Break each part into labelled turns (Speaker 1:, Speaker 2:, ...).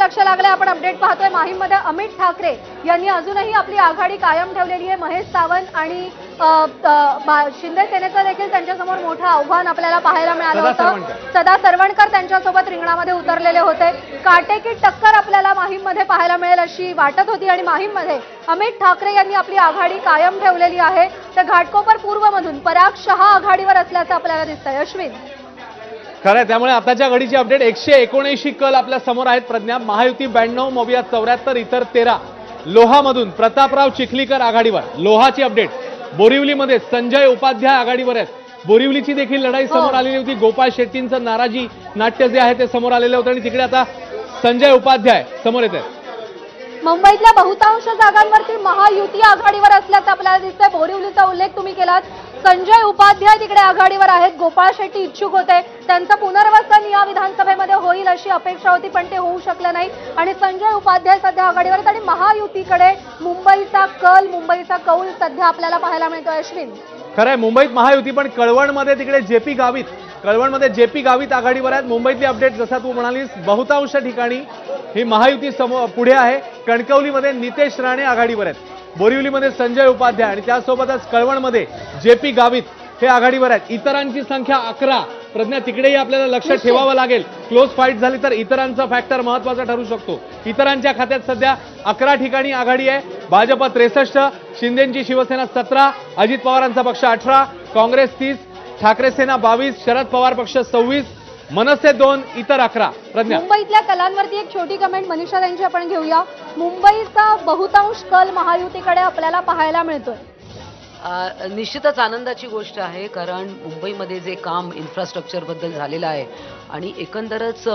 Speaker 1: लक्ष लागले। आपण अपडेट पाहतोय माहीममध्ये अमित ठाकरे यांनी अजूनही आपली आघाडी कायम ठेवलेली आहे। महेश सावंत आणि शिंदे सेनेचं देखील त्यांच्यासमोर मोठं आव्हान आपल्याला पाहायला मिळालं होतं। सदा सरवणकर त्यांच्यासोबत रिंगणामध्ये उतरलेले होते। काटेकी टक्कर आपल्याला माहीममध्ये पाहायला मिळेल अशी वाटत होती आणि माहीममध्ये अमित ठाकरे यांनी आपली आघाडी कायम ठेवलेली आहे। तर घाटकोपर पूर्वमधून पराग शहा आघाडीवर असल्याचं आपल्याला दिसतंय। अश्विन,
Speaker 2: खरं आहे, त्यामुळे आताच्या घडीची अपडेट 179 कल आपल्या समोर आहेत। प्रज्ञा, महायुती 92, मविया 74, इतर 13। लोहामधून प्रतापराव चिखलीकर आघाडीवर। लोहाची अपडेट, बोरिवलीमध्ये संजय उपाध्याय आघाडीवर आहेत। बोरिवलीची देखील लढाई समोर आलेली होती। गोपाळ शेट्टींचं नाराजी नाट्य जे आहे ते समोर आलेलं होतं आणि तिकडे आता संजय उपाध्याय समोर येत आहेत।
Speaker 1: मुंबईतल्या बहुतांश जागांवरती महायुती आघाडीवर असल्याचं आपल्याला दिसतंय। बोरिवलीचा उल्लेख तुम्ही केलात। संजय उपाध्याय तिकडे आघाडीवर आहेत। गोपाळ शेट्टी इच्छुक होते, त्यांचं पुनर्वसन या विधानसभेमध्ये होईल अशी अपेक्षा होती, पण ते होऊ शकलं नाही आणि संजय उपाध्याय सध्या आघाडीवर आहेत आणि महायुतीकडे मुंबईचा कौल सध्या आपल्याला पाहायला मिळतोय। अश्विन,
Speaker 2: खरंय, मुंबईत महायुती, पण कळवणमध्ये तिकडे जेपी गावित आघाडीवर आहेत। मुंबईतली अपडेट जसा तू म्हणालीस, बहुतांश ठिकाणी ही महायुती पुढे आहे। कणकवलीमध्ये नितेश राणे आघाडीवर आहेत। बोरिवलीमध्ये संजय उपाध्याय आणि त्यासोबतच कळवणमध्ये जेपी गावित हे आघाडीवर आहेत। इतरांची संख्या 11। प्रज्ञा, तिकडेही आपल्याला लक्ष ठेवावं लागेल। क्लोज फाईट झाली तर इतरांचा फॅक्टर महत्वाचा ठरू शकतो। इतरांच्या खात्यात सध्या 11 ठिकाणी आघाडी आहे। भाजप 63, शिंदेची शिवसेना 17, अजित पवारांचा पक्ष 18, काँग्रेस 30, ठाकरे सेना 22, शरद पवार पक्ष 26, मनसे 2, इतर 11। प्रज्ञा,
Speaker 1: मुंबईतल्या कलांवरती एक छोटी कमेंट मनीषा यांची आपण घेऊया। मुंबईचा बहुतांश कल महायुतीकडे आपल्याला पाहायला मिळतोय।
Speaker 3: निश्चितच आनंदाची गोष्ट आहे, कारण मुंबईमध्ये जे काम इन्फ्रास्ट्रक्चर बद्दल झालेलं आहे आणि एकंदरच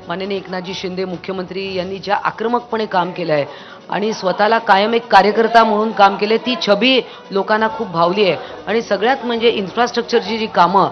Speaker 3: माननीय एकनाथजी शिंदे मुख्यमंत्री यांनी ज्या आक्रमकपणे काम केलं आहे आणि स्वतःला कायम एक कार्यकर्ता म्हणून काम केले, ती छबी लोकांना खूप भावली आहे। आणि सगळ्यात म्हणजे इन्फ्रास्ट्रक्चरची जी कामं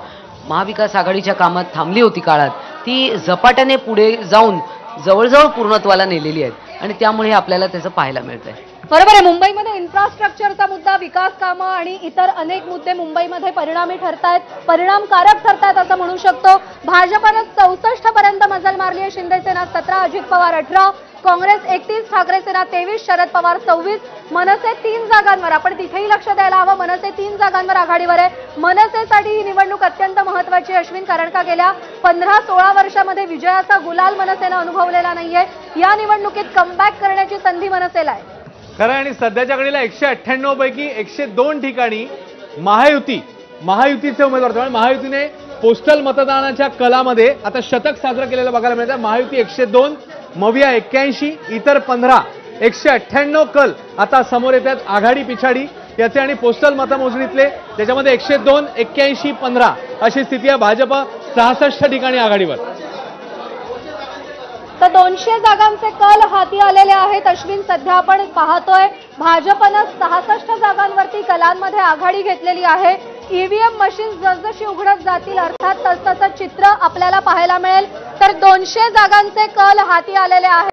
Speaker 3: महाविकास आघाडीच्या कामात थांबली होती काळात, ती झपाट्याने पुढे जाऊन जवळजवळ पूर्णत्वाला नेलेली आहेत आणि त्यामुळे आपल्याला त्याचं पाहायला मिळतंय।
Speaker 1: बरोबर आहे, मुंबईमध्ये इन्फ्रास्ट्रक्चरचा मुद्दा, विकास कामं आणि इतर अनेक मुद्दे मुंबईमध्ये परिणामकारक ठरतायत असं म्हणू शकतो। भाजपनं 64 पर्यंत मजल मारली आहे। शिंदे सेना 17, अजित पवार 18, काँग्रेस 31, ठाकरे सेना 23, शरद पवार 26, मनसे 3 जागांवर, आपण तिथेही लक्ष द्यायला हवं, मनसे 3 जागांवर आघाडीवर आहे। मनसेसाठी ही निवडणूक अत्यंत महत्वाची आहे अश्विन, कारण का गेल्या 15-16 वर्षामध्ये विजयाचा गुलाल मनसेनं अनुभवलेला नाहीये। या निवडणुकीत कमबॅक करण्याची संधी मनसेला आहे।
Speaker 2: खरं, आणि सध्याच्या घडीला 198 पैकी 102 ठिकाणी महायुतीचे उमेदवार, त्यामुळे महायुतीने पोस्टल मतदानाच्या कलामध्ये आता शतक साजरं केलेलं बघायला मिळतं। महायुती 102, मविया 81, इतर 15, 198 कल आता समोर येत आहेत आघाडी पिछाडी याचे आणि पोस्टल मतमोजणीतले, त्याच्यामध्ये 102, 81, 15 अशी स्थिती आहे। भाजप 66 ठिकाणी आघाडीवर।
Speaker 1: तर 200 जागांचे कल हाती आलेले आहेत अश्विन। सध्या आपण पाहतोय भाजपनं 66 जागांवरती कलांमध्ये आघाडी घेतलेली आहे। ईव्हीएम मशीन जसजशी उघडत जातील अर्थात तसतसं चित्र आपल्याला पाहायला मिळेल। तर 200 जागांचे कल हाती आलेले आहेत।